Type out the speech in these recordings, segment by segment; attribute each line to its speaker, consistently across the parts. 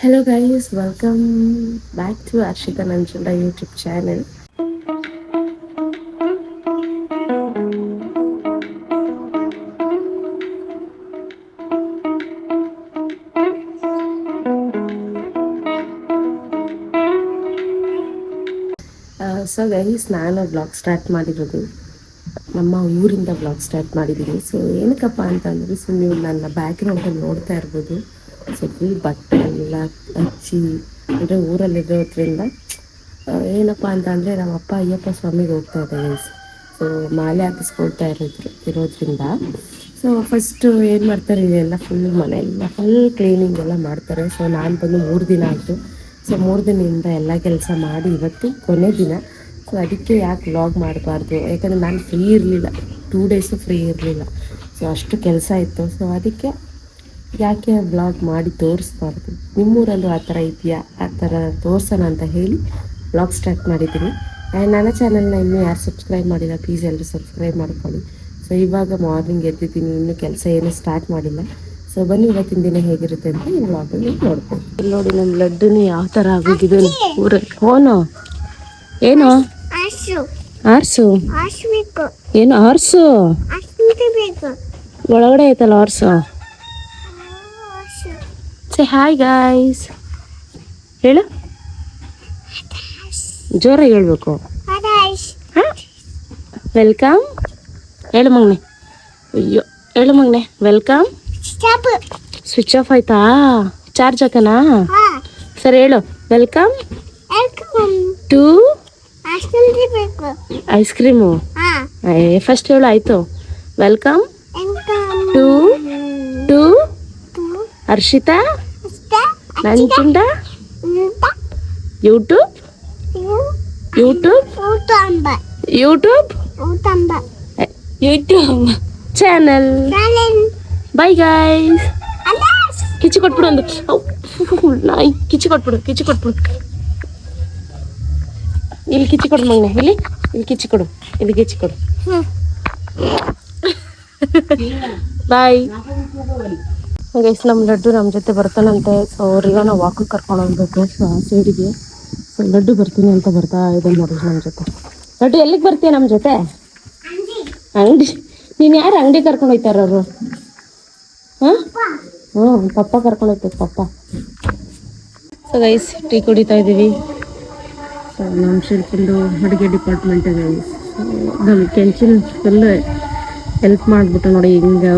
Speaker 1: Hello guys, welcome back to Arshita Nanchunda YouTube channel. So guys, ನಾನು blog start ಮಾಡಿರೋದು ನಮ್ಮ ಊರಿಂದ blog start ಮಾಡಿದ್ದೀನಿ. ಸೊ ಏನಕ್ಕಪ್ಪ ಅಂತಂದರೆ, ಸೊ ನೀವು ನನ್ನ ಬ್ಯಾಕ್ಗ್ರೌಂಡಲ್ಲಿ ನೋಡ್ತಾ ಇರ್ಬೋದು. ಸೊ ಫುಲ್ ಬಟ್ಟೆ ಎಲ್ಲ ಹಚ್ಚಿ ಅಂದರೆ ಊರಲ್ಲಿರೋದ್ರಿಂದ ಏನಪ್ಪ ಅಂತ ಅಂದರೆ ನಮ್ಮ ಅಪ್ಪ ಅಯ್ಯಪ್ಪ ಸ್ವಾಮಿಗೆ ಹೋಗ್ತಾ ಇದೆ ಗೈಸ್. ಸೊ ಮಾಲೆ ಹಾಕಿಸ್ಕೊಳ್ತಾ ಇರೋದ್ರಿಂದ ಸೊ ಫಸ್ಟು ಏನು ಮಾಡ್ತಾರೆ, ಇದೆಲ್ಲ ಫುಲ್ ಮನೆಯೆಲ್ಲ ಫುಲ್ ಕ್ಲೀನಿಂಗ್ ಎಲ್ಲ ಮಾಡ್ತಾರೆ. ಸೊ ನಾನು ಬಂದು 3 ದಿನ ಆಯಿತು. ಸೊ 3 ದಿನದಿಂದ ಎಲ್ಲ ಕೆಲಸ ಮಾಡಿ ಇವತ್ತು ಕೊನೆ ದಿನ. ಸೊ ಅದಕ್ಕೆ ಯಾಕೆ ವ್ಲಾಗ್ ಮಾಡಬಾರ್ದು, ಯಾಕಂದರೆ ನಾನು ಫ್ರೀ ಇರಲಿಲ್ಲ, 2 ಡೇಸು ಫ್ರೀ ಇರಲಿಲ್ಲ. ಸೊ ಅಷ್ಟು ಕೆಲಸ ಇತ್ತು. ಸೊ ಅದಕ್ಕೆ ಯಾಕೆ ವ್ಲಾಗ್ ಮಾಡಿ ತೋರಿಸ್ಬಾರ್ದು, ನಿಮ್ಮೂರಲ್ಲೂ ಆ ಥರ ಇದೆಯಾ, ಆ ಥರ ತೋರಿಸೋಣ ಅಂತ ಹೇಳಿ ವ್ಲಾಗ್ ಸ್ಟಾರ್ಟ್ ಮಾಡಿದ್ದೀನಿ. ಆ್ಯಂಡ್ ನನ್ನ ಚಾನಲ್ನ ಇನ್ನೂ ಯಾರು ಸಬ್ಸ್ಕ್ರೈಬ್ ಮಾಡಿಲ್ಲ, ಪ್ಲೀಸ್ ಎಲ್ಲರೂ ಸಬ್ಸ್ಕ್ರೈಬ್ ಮಾಡ್ಕೊಳ್ಳಿ. ಸೊ ಇವಾಗ ಮಾರ್ನಿಂಗ್ ಎದ್ದಿದ್ದೀನಿ, ಇನ್ನೂ ಕೆಲಸ ಏನೂ ಸ್ಟಾರ್ಟ್ ಮಾಡಿಲ್ಲ. ಸೊ ಬನ್ನಿ ಇವತ್ತಿನ ದಿನ ಹೇಗಿರುತ್ತೆ ಅಂತ ಈ ವ್ಲಾಗಲ್ಲಿ ನೋಡ್ಬೋದು. ಇಲ್ಲಿ ನೋಡಿ ನಮ್ಮ ಲಡ್ಡುನು ಯಾವ ಥರ ಆಗೋಗಿದೆ ಊರಲ್ಲಿ. ಫೋನು ಏನು ಆರ್ಸು, ಏನು ಆರ್ಸು ಒಳಗಡೆ ಐತಲ್ಲ ಆರ್ಸು. ಸೇ ಹಾಯ್ ಗಾಯ್ಸ್ ಹೇಳು, ಜೋರಾಗಿ ಹೇಳ್ಬೇಕು. ವೆಲ್ಕಮ್ ಹೇಳು ಮಗ್ನೆ. ಅಯ್ಯೋ ಹೇಳು ಮಗ್ನೆ, ವೆಲ್ಕಮ್. ಸ್ವಿಚ್ ಆಫ್ ಆಯ್ತಾ, ಚಾರ್ಜ್ ಹಾಕನಾ? ಸರಿ ಹೇಳು, welcome to ice cream. First ಹೇಳು ಆಯಿತು. Welcome to to Harshita Nanchunda YouTube channel. Bye guys. ಕಿಚ್ಚಿ ಕೊಟ್ಬಿಡು ಒಂದು ನಾಯಿ, ಕಿಚ್ಚಿ ಕೊಟ್ಬಿಡು. ಇಲ್ಲಿ ಕಿಚ್ಚಿ ಕೊಡು ಮಗನೆ, ಇಲ್ಲಿ ಕಿಚ್ಚಿ ಕೊಡು, ಇಲ್ಲಿ ಕಿಚ್ಚಿ ಕೊಡು. Bye guys. ನಮ್ಮ ಲಡ್ಡು ನಮ್ಮ ಜೊತೆ ಬರ್ತಾನಂತೆ. ಸೊ ಅವ್ರಿಗೆ ನಾವು ವಾಕಿಂಗ್ ಕರ್ಕೊಂಡು ಹೋಗ್ಬೇಕು. ಸೊ ಆ ಸೈಡಿಗೆ ಸೊ ಲಡ್ಡು ಬರ್ತೀನಿ ಅಂತ ಬರ್ತಾ ಇದೆ ನೋಡಿ ನಮ್ಮ ಜೊತೆ. ಲಡ್ಡು ಎಲ್ಲಿಗೆ ಬರ್ತೀಯ ನಮ್ಮ ಜೊತೆ? ಅಂಗಡಿ? ನೀನು ಯಾರು ಅಂಗಡಿ ಕರ್ಕೊಂಡು ಹೋಗ್ತಾರ ಅವರು? ಹಾಂ ಪಪ್ಪ ಕರ್ಕೊಂಡು ಹೋಗ್ತೈತೆ ಪಪ್ಪ. ಸೊ ಗೈಸ್ ಟೀ ಕುಡಿತಾ ಇದ್ದೀವಿ. ಸೊ ನಮ್ಮ ಶಿಲ್ಪಂದು ಅಡುಗೆ ಡಿಪಾರ್ಟ್ಮೆಂಟ್ ಗೈಸ್. ನಮ್ಮ ಕೆಂಚಿನ ಫುಲ್ ಹೆಲ್ಪ್ ಮಾಡಿಬಿಟ್ಟು ನೋಡಿ ಹಿಂಗೆ.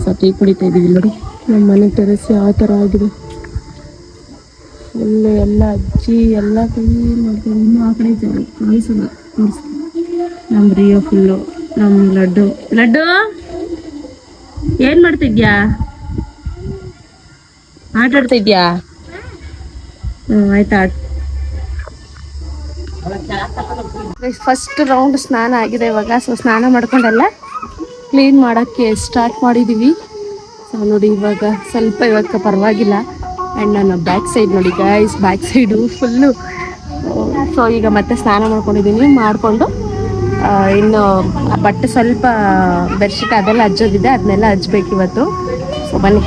Speaker 1: ಸೊ ಟೀ ಕುಡಿತಾ ಇದ್ದೀವಿ ನೋಡಿ. ನಮ್ಮ ಮನೆ ಟೆರೆಸ್ ಯಾವ ಥರ ಆಗಿದೆ, ಎಲ್ಲ ಅಜ್ಜಿ ಎಲ್ಲ ಕ್ಲೀನ್ ಮಾಡ್ತಾರೆ. ಇನ್ನೂ ಆ ಕಡೆ ಕಾಣಿಸಲ್ಲ, ನಮ್ಮ ರಿಯೋ ಫುಲ್ಲು. ನಮ್ಮ ಲಡ್ಡು ಏನು ಮಾಡ್ತಿದ್ಯಾ? ಆಟ ಆಡ್ತಿದ್ಯಾ? ಆಯ್ತಾ. ಫಸ್ಟ್ ರೌಂಡ್ ಸ್ನಾನ ಆಗಿದೆ ಇವಾಗ. ಸೊ ಸ್ನಾನ ಮಾಡ್ಕೊಂಡೆಲ್ಲ ಕ್ಲೀನ್ ಮಾಡೋಕ್ಕೆ ಸ್ಟಾರ್ಟ್ ಮಾಡಿದ್ದೀವಿ. ಸೊ ನೋಡಿ ಇವಾಗ ಸ್ವಲ್ಪ ಇವತ್ತು ಪರವಾಗಿಲ್ಲ. ಆ್ಯಂಡ್ ನನ್ನ ಬ್ಯಾಕ್ ಸೈಡ್ ನೋಡಿ guys, back side full. So ಈಗ ಮತ್ತೆ ಸ್ನಾನ ಮಾಡ್ಕೊಂಡಿದ್ದೀನಿ. ಮಾಡಿಕೊಂಡು ಇನ್ನು ಬಟ್ಟೆ ಸ್ವಲ್ಪ ಬೆಡ್ಶೀಟ್ ಅದೆಲ್ಲ ಹಜ್ಜೋದಿದೆ, ಅದನ್ನೆಲ್ಲ ಹಜ್ಬೇಕು ಇವತ್ತು. ಸೊ ಬನ್ನಿ.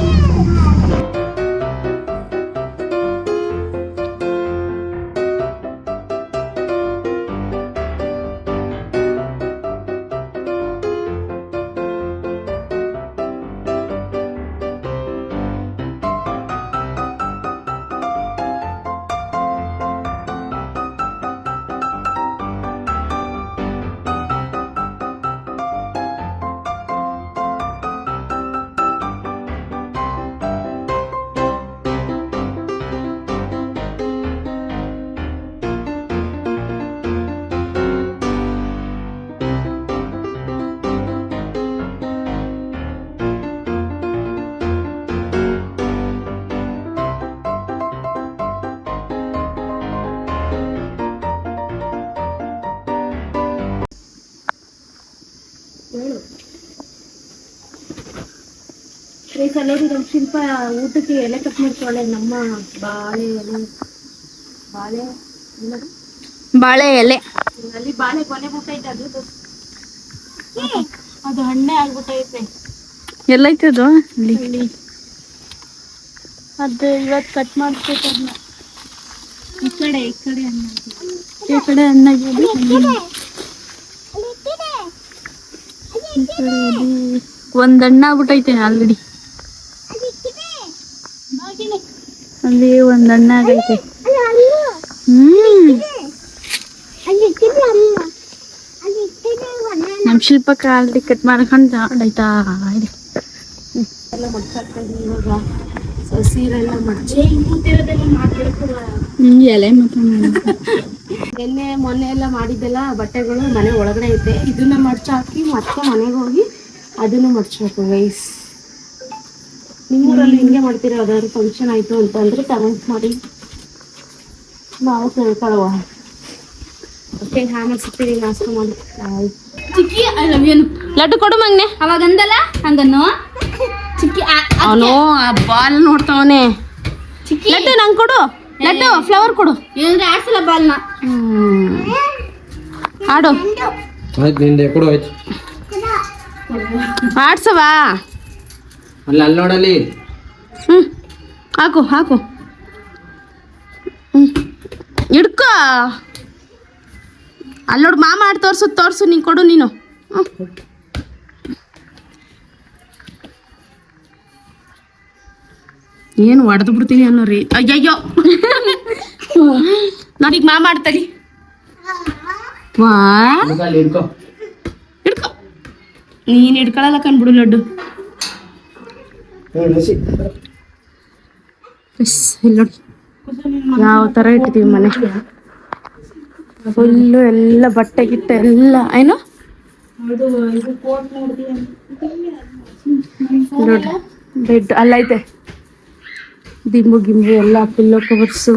Speaker 1: ನೋಡಿ ನಮ್ಮ ಶಿಲ್ಪ ಊಟಕ್ಕೆ ಎಲೆ ಕಟ್ ಮಾಡ್ಕೊಳ್ಳೆ. ನಮ್ಮ ಬಾಳೆ ಎಲೆ ಅಲ್ಲಿ ಬಾಳೆ ಕೊನೆ ಬಿಟ್ಟೈತೆ, ಅದು ಹಣ್ಣೆ ಆಗ್ಬಿಟ್ಟೈತೆ. ಎಲ್ಲೈತೆ ಅದು?
Speaker 2: ಅದು ಇವತ್ತು ಕಟ್ ಮಾಡ್ಬೇಕು ಅದನ್ನ. ಈ ಕಡೆ ಅನ್ನಾಗಿದೆ ಒಂದ್ ಹಣ್ಣು ಆಗ್ಬಿಟ್ಟೈತೆ ಆಲ್ರೆಡಿ. ಅಲ್ಲಿ ಒಂದ್ ಹಣ್ಣು ಆಗೈತೆ. ನಮ್ ಶಿಲ್ಪಕ್ಕ ಆಲ್ರೆಡಿ ಕಟ್ ಮಾಡ್ಕೊಂಡು ಆಯ್ತಾ ಇದೆ.
Speaker 1: ಎಲ್ಲ ಮಡ್ಚಾಕ್ತಾಯಿದ್ದೀನಿ ಇವಾಗ. ಸೀರೆಲ್ಲ ಮಡ್ಚಿ
Speaker 2: ಎಲೆ ಮಾತ್ರ
Speaker 1: ಮೊನ್ನೆ ಎಲ್ಲ ಮಾಡಿದ್ದೆಲ್ಲ ಬಟ್ಟೆಗಳು ಮನೆ ಒಳಗಡೆ ಐತೆ. ಇದನ್ನ ಮಡ್ಚಾಕಿ ಮತ್ತೆ ಮನೆಗೆ ಹೋಗಿ ಅದನ್ನು ಮಡ್ಚಬೇಕು ಗೈಸ್. ನಿಮ್ಮೂರಲ್ಲಿ ಹಿಂಗೆ ಮಾಡ್ತೀರಾ? ಯಾವ್ದಾದ್ರು ಫಂಕ್ಷನ್ ಆಯಿತು ಅಂತಂದರೆ ಕಮೆಂಟ್ ಮಾಡಿ, ನಾವು ತಿಳ್ಕೊಳ್ಳುವ. ಓಕೆ, ಆಮೇಲೆ ಸಿಗ್ತೀವಿ. ನಾಷ್ಟ ಮಾಡಿ
Speaker 2: ಚಿಕ್ಕಿ ಲಡ್ಡು ಕೊಡು ಮಂಗ್ನೆ. ಅವಾಗ ಅಂದಲ್ಲ ಹಂಗನ್ನು ಚಿಕ್ಕಿ
Speaker 1: ಅವನು ಆ ಬಾಲ್ ನೋಡ್ತಾವನೆ.
Speaker 2: ಚಿಕ್ಕಿ
Speaker 1: ಲಡ್ಡು ನಂಗೆ ಕೊಡು, ಲಡ್ಡು ಫ್ಲವರ್ ಕೊಡು.
Speaker 2: ಏನಂದ್ರೆ ಆಡ್ಸಲ್ಲ ಬಾಲ್ನ.
Speaker 1: ಆಡು
Speaker 3: ಆಯ್ತು, ನಿಂದೆ ಕೊಡು. ಆಯ್ತು,
Speaker 1: ಆಡ್ಸವಾ?
Speaker 3: ಅಲ್ಲಿ ನೋಡಲಿ.
Speaker 1: ಹಾಕು ಹಾಕು, ಹಿಡ್ಕೋ. ಅಲ್ಲಿ ನೋಡು, ಮಾಮ ಆಡಿ ತೋರ್ಸು ನೀನು ಕೊಡು. ನೀನು ಏನು ಹೊಡೆದು ಬಿಡ್ತೀನಿ ಅನ್ನೋ ರೀ. ಅಯ್ಯಯ್ಯೋ ನೋಡೀಗ ಮಾಮ ಆಡ್ತಲಿ. ವಾ
Speaker 3: ಹಿಡ್ಕೊ.
Speaker 1: ಹಿಡ್ಕೊ, ನೀನು ಹಿಡ್ಕೊಳಲ್ಲ ಕಣ್ಬಿಡು ಲಡ್ಡು. ಇಲ್ಲಿ ನೋಡಿ ಯಾವ ಥರ ಇಟ್ಟಿದ್ದೀವಿ ಮನೆ. ಫುಲ್ಲು ಎಲ್ಲ ಬಟ್ಟೆ ಗಿಟ್ಟೆ ಎಲ್ಲ ಏನು ನೋಡಿ. ಬೆಡ್ ಅಲ್ಲೈತೆ, ದಿಂಬು ಗಿಂಬು ಎಲ್ಲ ಪಿಲ್ಲೋ ಕವರ್ಸು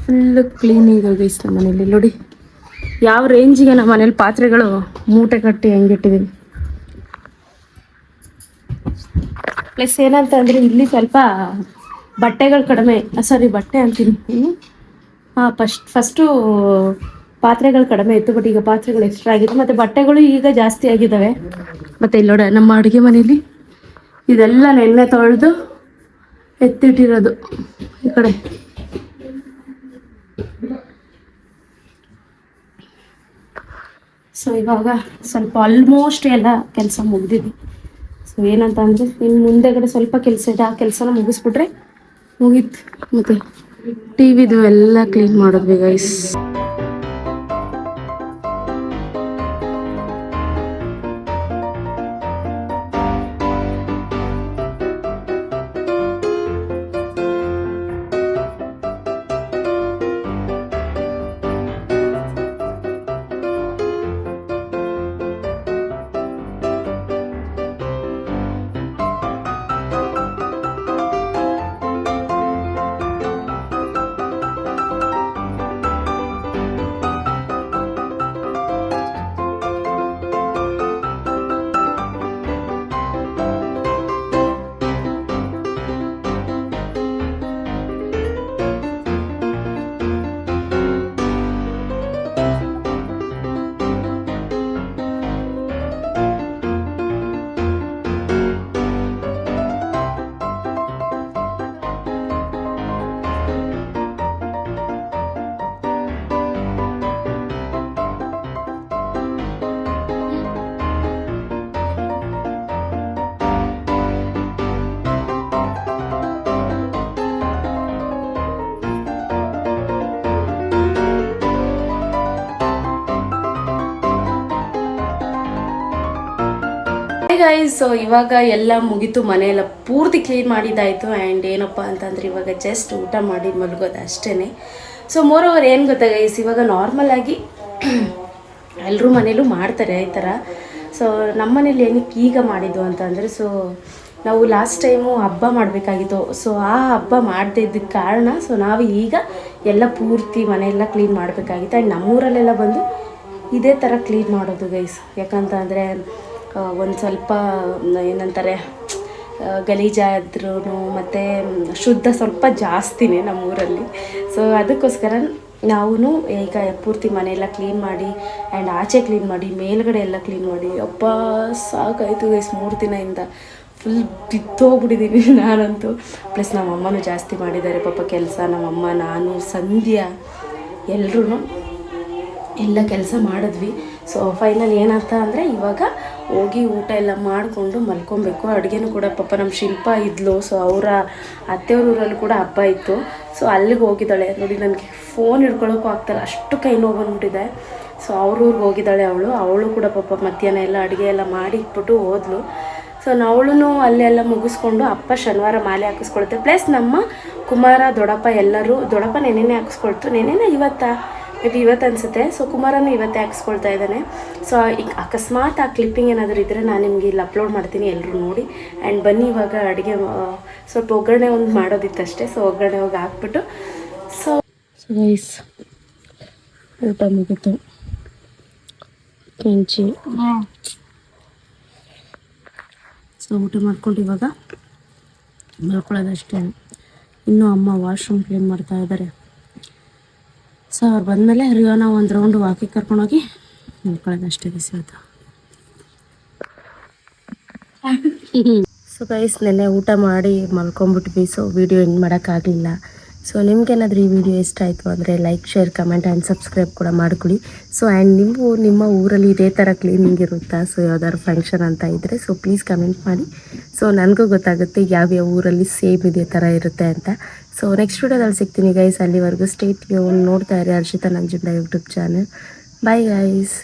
Speaker 1: ಫುಲ್ಲು ಕ್ಲೀನ್ ಇದೆ ಗೈಸ್ ನಮ್ಮ ಮನೇಲಿ. ನೋಡಿ ಯಾವ ರೇಂಜಿಗೆ ನಮ್ಮ ಮನೇಲಿ ಪಾತ್ರೆಗಳು ಮೂಟೆ ಕಟ್ಟಿ ಹೆಂಗಿಟ್ಟಿದ್ದೀವಿ. ಪ್ಲಸ್ ಏನಂತ ಅಂದರೆ ಇಲ್ಲಿ ಸ್ವಲ್ಪ ಬಟ್ಟೆಗಳು ಕಡಿಮೆ, ಸಾರಿ ಬಟ್ಟೆ ಅಂತೀನಿ, ಫಸ್ಟು ಪಾತ್ರೆಗಳು ಕಡಿಮೆ ಇತ್ತು. ಬಟ್ ಈಗ ಪಾತ್ರೆಗಳು ಎಕ್ಸ್ಟ್ರಾ ಆಗಿದೆ, ಮತ್ತು ಬಟ್ಟೆಗಳು ಈಗ ಜಾಸ್ತಿ ಆಗಿದ್ದಾವೆ. ಮತ್ತು ಇಲ್ಲಿ ನೋಡಿ ನಮ್ಮ ಅಡುಗೆ ಮನೇಲಿ ಇದೆಲ್ಲ ನೆನ್ನೆ ತೊಳೆದು ಎತ್ತಿಟ್ಟಿರೋದು ಈ ಕಡೆ. ಸೊ ಇವಾಗ ಸ್ವಲ್ಪ ಆಲ್ಮೋಸ್ಟ್ ಎಲ್ಲ ಕೆಲಸ ಮುಗ್ದಿದೆ. ಸೊ ಏನಂತ ಅಂದರೆ ಇನ್ನು ಮುಂದೆಗಡೆ ಸ್ವಲ್ಪ ಕೆಲಸ ಇದೆ, ಆ ಕೆಲಸನ ಮುಗಿಸ್ಬಿಟ್ರೆ ಮುಗೀತು. ಮತ್ತು ಟಿ ವಿದು ಎಲ್ಲ ಕ್ಲೀನ್ ಮಾಡಿದ್ವಿ ಗೈಸ್. ಗೈಸ್, ಸೊ ಇವಾಗ ಎಲ್ಲ ಮುಗೀತು, ಮನೆಯೆಲ್ಲ ಪೂರ್ತಿ ಕ್ಲೀನ್ ಮಾಡಿದ್ದಾಯಿತು. ಆ್ಯಂಡ್ ಏನಪ್ಪ ಅಂತಂದರೆ ಇವಾಗ ಜಸ್ಟ್ ಊಟ ಮಾಡಿ ಮಲಗೋದು ಅಷ್ಟೇ. ಸೊ ಮೋರೋವರ್ ಏನು ಗೊತ್ತಾ ಗೈಸ್, ಇವಾಗ ನಾರ್ಮಲಾಗಿ ಎಲ್ಲರೂ ಮನೇಲೂ ಮಾಡ್ತಾರೆ ಈ ಥರ. ಸೊ ನಮ್ಮ ಮನೇಲಿ ಏನಕ್ಕೆ ಈಗ ಮಾಡಿದ್ದು ಅಂತಂದರೆ, ಸೊ ನಾವು ಲಾಸ್ಟ್ ಟೈಮು ಹಬ್ಬ ಮಾಡಬೇಕಾಗಿತ್ತು. ಸೊ ಆ ಹಬ್ಬ ಮಾಡದೇ ಇದ್ದಕ್ಕೆ ಕಾರಣ ಸೊ ನಾವು ಈಗ ಎಲ್ಲ ಪೂರ್ತಿ ಮನೆಯೆಲ್ಲ ಕ್ಲೀನ್ ಮಾಡಬೇಕಾಗಿತ್ತು. ಆ್ಯಂಡ್ ನಮ್ಮೂರಲ್ಲೆಲ್ಲ ಬಂದು ಇದೇ ಥರ ಕ್ಲೀನ್ ಮಾಡೋದು ಗೈಸ್. ಯಾಕಂತಂದರೆ ಒಂದು ಸ್ವಲ್ಪ ಏನಂತಾರೆ ಗಲೀಜಾದ್ರೂ ಮತ್ತು ಶುದ್ಧ ಸ್ವಲ್ಪ ಜಾಸ್ತಿನೇ ನಮ್ಮೂರಲ್ಲಿ. ಸೊ ಅದಕ್ಕೋಸ್ಕರ ನಾವು ಈಗ ಪೂರ್ತಿ ಮನೆಯೆಲ್ಲ ಕ್ಲೀನ್ ಮಾಡಿ ಆ್ಯಂಡ್ ಆಚೆ ಕ್ಲೀನ್ ಮಾಡಿ ಮೇಲ್ಗಡೆ ಎಲ್ಲ ಕ್ಲೀನ್ ಮಾಡಿ ಅಪ್ಪ ಸಾಕಾಯಿತು ಗೈಸ್. 3 ದಿನದಿಂದ ಫುಲ್ ಬಿತ್ತೋಗ್ಬಿಟ್ಟಿದ್ದೀನಿ ನಾನಂತೂ. ಪ್ಲಸ್ ನಮ್ಮಮ್ಮನೂ ಜಾಸ್ತಿ ಮಾಡಿದ್ದಾರೆ ಪಾಪ ಕೆಲಸ. ನಮ್ಮಮ್ಮ, ನಾನು, ಸಂಧ್ಯಾ ಎಲ್ಲರೂ ಎಲ್ಲ ಕೆಲಸ ಮಾಡಿದ್ವಿ. ಸೊ ಫೈನಲ್ ಏನಾಗ್ತ ಅಂದರೆ ಇವಾಗ ಹೋಗಿ ಊಟ ಎಲ್ಲ ಮಾಡಿಕೊಂಡು ಮಲ್ಕೊಬೇಕು. ಅಡುಗೆನೂ ಕೂಡ ಪಾಪ ನಮ್ಮ ಶಿಲ್ಪ ಇದ್ಲು. ಸೊ ಅವರ ಅತ್ತೆಯವ್ರ ಊರಲ್ಲಿ ಕೂಡ ಹಬ್ಬ ಇತ್ತು. ಸೊ ಅಲ್ಲಿಗೆ ಹೋಗಿದ್ದಾಳೆ. ನೋಡಿ, ನನಗೆ ಫೋನ್ ಹಿಡ್ಕೊಳ್ಳೋಕ್ಕೂ ಆಗ್ತಾಯಿಲ್ಲ, ಅಷ್ಟು ಕೈ ನೋವು ಬಂದ್ಬಿಟ್ಟಿದೆ. ಸೊ ಅವ್ರ ಊರಿಗೆ ಹೋಗಿದ್ದಾಳೆ ಅವಳು ಕೂಡ ಪಾಪ ಮಧ್ಯಾಹ್ನ ಎಲ್ಲ ಅಡುಗೆ ಎಲ್ಲ ಮಾಡಿ ಇಟ್ಬಿಟ್ಟು ಹೋದ್ಲು. ಸೊ ಅವಳು ಅಲ್ಲೆಲ್ಲ ಮುಗಿಸ್ಕೊಂಡು ಅಪ್ಪ ಶನಿವಾರ ಮಾಲೆ ಹಾಕಿಸ್ಕೊಳುತ್ತೆ. ಪ್ಲಸ್ ನಮ್ಮ ಕುಮಾರ, ದೊಡ್ಡಪ್ಪ ನೆನೆನೇ ಹಾಕಿಸ್ಕೊಳ್ತು. ನೆನೆನೇ ಇವತ್ತು ಅನಿಸುತ್ತೆ. ಸೊ ಕುಮಾರನು ಇವತ್ತೇ ಹಾಕಿಸ್ಕೊಳ್ತಾ ಇದ್ದಾನೆ. ಸೊ ಈಗ ಅಕಸ್ಮಾತ್ ಆ ಕ್ಲಿಪ್ಪಿಂಗ್ ಏನಾದರೂ ಇದ್ದರೆ ನಾನು ನಿಮಗೆ ಇಲ್ಲಿ ಅಪ್ಲೋಡ್ ಮಾಡ್ತೀನಿ, ಎಲ್ಲರೂ ನೋಡಿ. ಆ್ಯಂಡ್ ಬನ್ನಿ ಇವಾಗ ಅಡುಗೆ ಸ್ವಲ್ಪ ಒಗ್ಗರಣೆ ಒಂದು ಮಾಡೋದಿತ್ತಷ್ಟೇ. ಸೊ ಒಗ್ಗರಣೆ ಹೋಗಿ ಹಾಕ್ಬಿಟ್ಟು ಸೊ ಗೈಸ್ ಊಟ ಮುಗಿತು. ಕೆಂಚಿ ಸೊ ಊಟ ಮಾಡ್ಕೊಂಡು ಇವಾಗ ಮಲ್ಕೊಳ್ಳೋದಷ್ಟೇ. ಇನ್ನೂ ಅಮ್ಮ ವಾಶ್ರೂಮ್ ಕ್ಲೀನ್ ಮಾಡ್ತಾ ಇದ್ದಾರೆ. ಸೊ ಅವ್ರು ಬಂದಮೇಲೆ ನಾವು ಒಂದು ರೌಂಡ್ ವಾಕಿಗೆ ಕರ್ಕೊಂಡೋಗಿ ಮಲ್ಕೊಳ್ಳೋದಷ್ಟೇ ದಿವಸ. ಸೊ ಗೈಸ್, ನೆನ್ನೆ ಊಟ ಮಾಡಿ ಮಲ್ಕೊಂಬಿಟ್ವಿ. ಸೊ ವಿಡಿಯೋ ಎಂಡ್ ಮಾಡೋಕ್ಕಾಗಲಿಲ್ಲ. ಸೊ ನಿಮ್ಗೇನಾದರೂ ಈ ವಿಡಿಯೋ ಇಷ್ಟ ಆಯಿತು ಅಂದರೆ like, share, comment and subscribe ಕೂಡ ಮಾಡ್ಕೊಳ್ಳಿ. ಸೊ ಆ್ಯಂಡ್ ನೀವು ನಿಮ್ಮ ಊರಲ್ಲಿ ಇದೇ ಥರ ಕ್ಲೀನಿಂಗ್ ಇರುತ್ತಾ? ಸೊ ಯಾವ್ದಾದ್ರು ಫಂಕ್ಷನ್ ಅಂತ ಇದ್ದರೆ ಸೊ ಪ್ಲೀಸ್ ಕಮೆಂಟ್ ಮಾಡಿ. ಸೊ ನನಗೂ ಗೊತ್ತಾಗುತ್ತೆ ಯಾವ್ಯಾವ ಊರಲ್ಲಿ ಸೇಮ್ ಇದೇ ಥರ ಇರುತ್ತೆ ಅಂತ. ಸೊ ನೆಕ್ಸ್ಟ್ ವಿಡಿಯೋದಲ್ಲಿ ಸಿಗ್ತೀನಿ ಗೈಸ್. ಅಲ್ಲಿವರೆಗೂ ಸ್ಟೇ ಟ್ಯೂನ್, ನೋಡ್ತಾ ಇರಿ Harshitha Nanjunda YouTube channel. Bye guys.